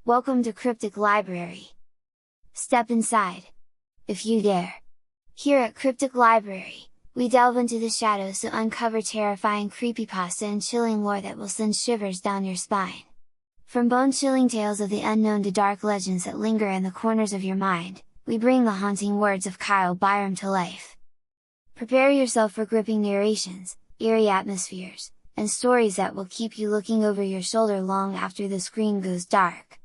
Welcome to Cryptic Library. Step inside, if you dare. Here at Cryptic Library, we delve into the shadows to uncover terrifying creepypasta and chilling lore that will send shivers down your spine. From bone-chilling tales of the unknown to dark legends that linger in the corners of your mind, we bring the haunting words of Byrom to life. Prepare yourself for gripping narrations, eerie atmospheres, and stories that will keep you looking over your shoulder long after the screen goes dark.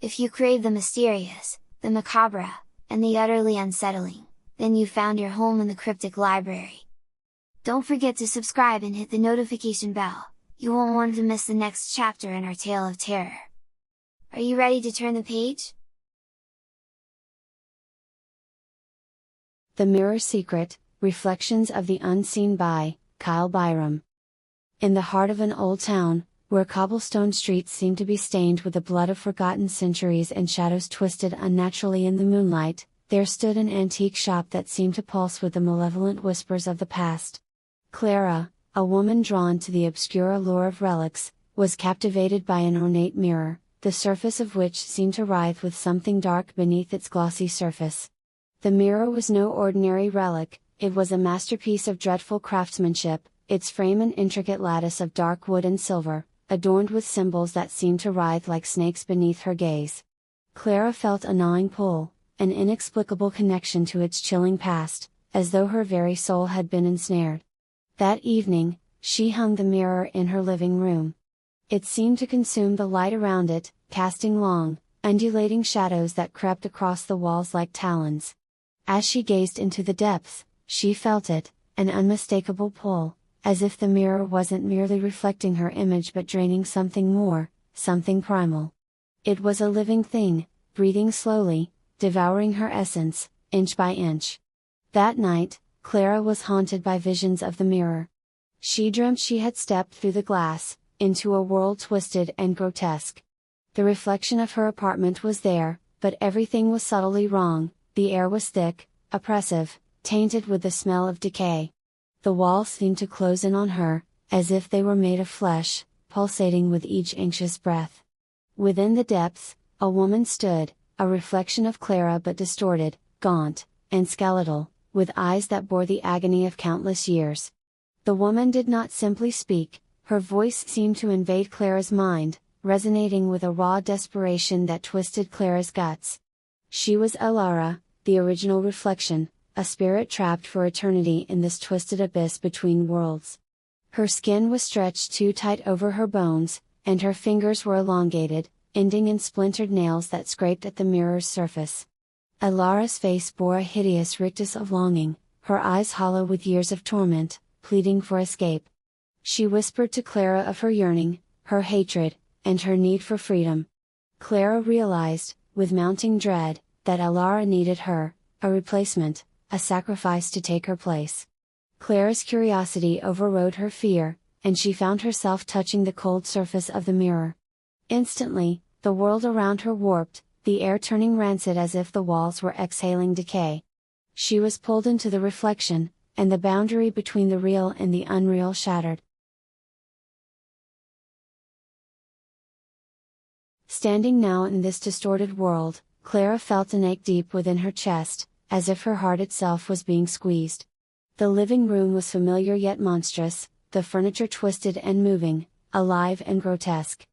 If you crave the mysterious, the macabre, and the utterly unsettling, then you found your home in the Cryptic Library. Don't forget to subscribe and hit the notification bell, you won't want to miss the next chapter in our tale of terror. Are you ready to turn the page? The Mirror Secret, Reflections of the Unseen by Byrom. In the heart of an old town, where cobblestone streets seem to be stained with the blood of forgotten centuries and shadows twisted unnaturally in the moonlight, there stood an antique shop that seemed to pulse with the malevolent whispers of the past. Clara, a woman drawn to the obscure allure of relics, was captivated by an ornate mirror, the surface of which seemed to writhe with something dark beneath its glossy surface. The mirror was no ordinary relic, it was a masterpiece of dreadful craftsmanship, its frame an intricate lattice of dark wood and silver, adorned with symbols that seemed to writhe like snakes beneath her gaze. Clara felt a gnawing pull, an inexplicable connection to its chilling past, as though her very soul had been ensnared. That evening, she hung the mirror in her living room. It seemed to consume the light around it, casting long, undulating shadows that crept across the walls like talons. As she gazed into the depths, she felt it, an unmistakable pull, as if the mirror wasn't merely reflecting her image but draining something more, something primal. It was a living thing, breathing slowly, devouring her essence, inch by inch. That night, Clara was haunted by visions of the mirror. She dreamt she had stepped through the glass, into a world twisted and grotesque. The reflection of her apartment was there, but everything was subtly wrong, the air was thick, oppressive, tainted with the smell of decay. The walls seemed to close in on her, as if they were made of flesh, pulsating with each anxious breath. Within the depths, a woman stood, a reflection of Clara but distorted, gaunt, and skeletal, with eyes that bore the agony of countless years. The woman did not simply speak, her voice seemed to invade Clara's mind, resonating with a raw desperation that twisted Clara's guts. She was Clara, the original reflection, a spirit trapped for eternity in this twisted abyss between worlds. Her skin was stretched too tight over her bones, and her fingers were elongated, ending in splintered nails that scraped at the mirror's surface. Clara's face bore a hideous rictus of longing, her eyes hollow with years of torment, pleading for escape. She whispered to Clara of her yearning, her hatred, and her need for freedom. Clara realized, with mounting dread, that Clara needed her, a replacement, a sacrifice to take her place. Clara's curiosity overrode her fear, and she found herself touching the cold surface of the mirror. Instantly, the world around her warped, the air turning rancid as if the walls were exhaling decay. She was pulled into the reflection, and the boundary between the real and the unreal shattered. Standing now in this distorted world, Clara felt an ache deep within her chest, as if her heart itself was being squeezed. The living room was familiar yet monstrous, the furniture twisted and moving, alive and grotesque.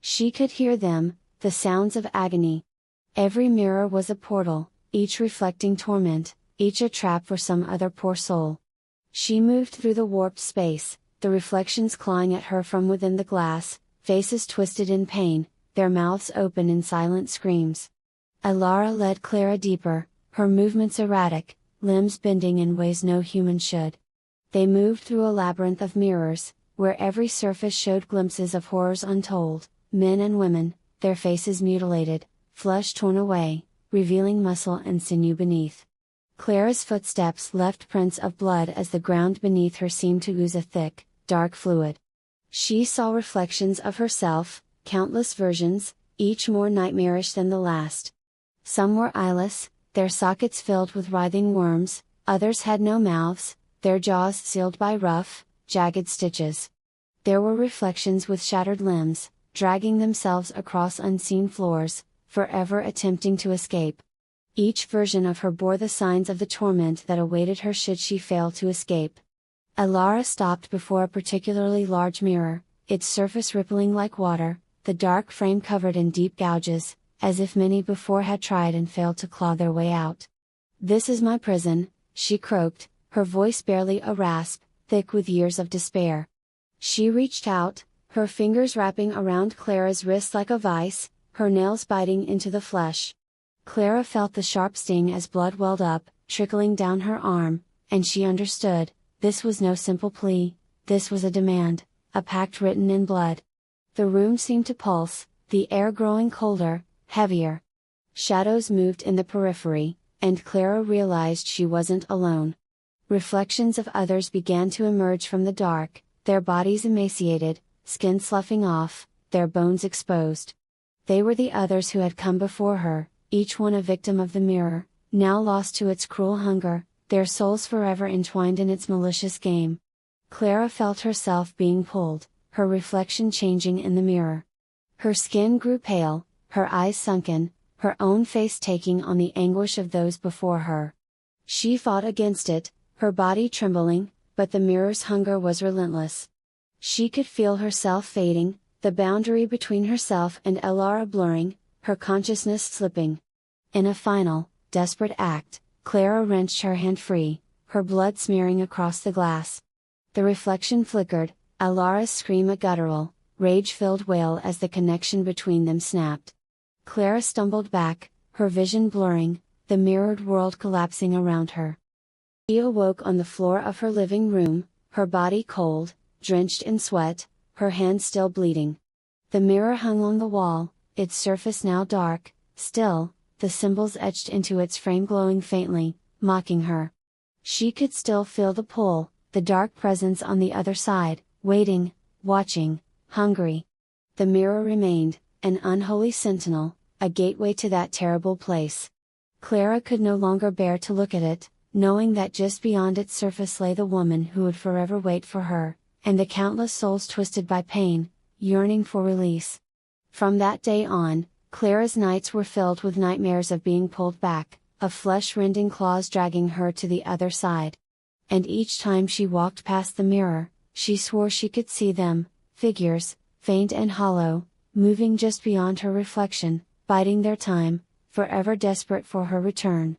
She could hear them, the sounds of agony. Every mirror was a portal, each reflecting torment, each a trap for some other poor soul. She moved through the warped space, the reflections clawing at her from within the glass, faces twisted in pain, their mouths open in silent screams. Clara led Clara deeper, her movements erratic, limbs bending in ways no human should. They moved through a labyrinth of mirrors, where every surface showed glimpses of horrors untold, men and women, their faces mutilated, flesh torn away, revealing muscle and sinew beneath. Clara's footsteps left prints of blood as the ground beneath her seemed to ooze a thick, dark fluid. She saw reflections of herself, countless versions, each more nightmarish than the last. Some were eyeless, their sockets filled with writhing worms, others had no mouths, their jaws sealed by rough, jagged stitches. There were reflections with shattered limbs, dragging themselves across unseen floors, forever attempting to escape. Each version of her bore the signs of the torment that awaited her should she fail to escape. Clara stopped before a particularly large mirror, its surface rippling like water, the dark frame covered in deep gouges, as if many before had tried and failed to claw their way out. "This is my prison," she croaked, her voice barely a rasp, thick with years of despair. She reached out, her fingers wrapping around Clara's wrist like a vice, her nails biting into the flesh. Clara felt the sharp sting as blood welled up, trickling down her arm, and she understood, this was no simple plea, this was a demand, a pact written in blood. The room seemed to pulse, the air growing colder, heavier. Shadows moved in the periphery, and Clara realized she wasn't alone. Reflections of others began to emerge from the dark, their bodies emaciated, skin sloughing off, their bones exposed. They were the others who had come before her, each one a victim of the mirror, now lost to its cruel hunger, their souls forever entwined in its malicious game. Clara felt herself being pulled, her reflection changing in the mirror. Her skin grew pale, her eyes sunken, her own face taking on the anguish of those before her. She fought against it, her body trembling, but the mirror's hunger was relentless. She could feel herself fading, the boundary between herself and Clara blurring, her consciousness slipping. In a final, desperate act, Clara wrenched her hand free, her blood smearing across the glass. The reflection flickered, Clara's scream a guttural, rage-filled wail as the connection between them snapped. Clara stumbled back, her vision blurring, the mirrored world collapsing around her. She awoke on the floor of her living room, her body cold, drenched in sweat, her hand still bleeding. The mirror hung on the wall, its surface now dark, still, the symbols etched into its frame glowing faintly, mocking her. She could still feel the pull, the dark presence on the other side, waiting, watching, hungry. The mirror remained, an unholy sentinel, a gateway to that terrible place. Clara could no longer bear to look at it, knowing that just beyond its surface lay the woman who would forever wait for her, and the countless souls twisted by pain, yearning for release. From that day on, Clara's nights were filled with nightmares of being pulled back, of flesh-rending claws dragging her to the other side. And each time she walked past the mirror, she swore she could see them, figures, faint and hollow, moving just beyond her reflection, biding their time, forever desperate for her return.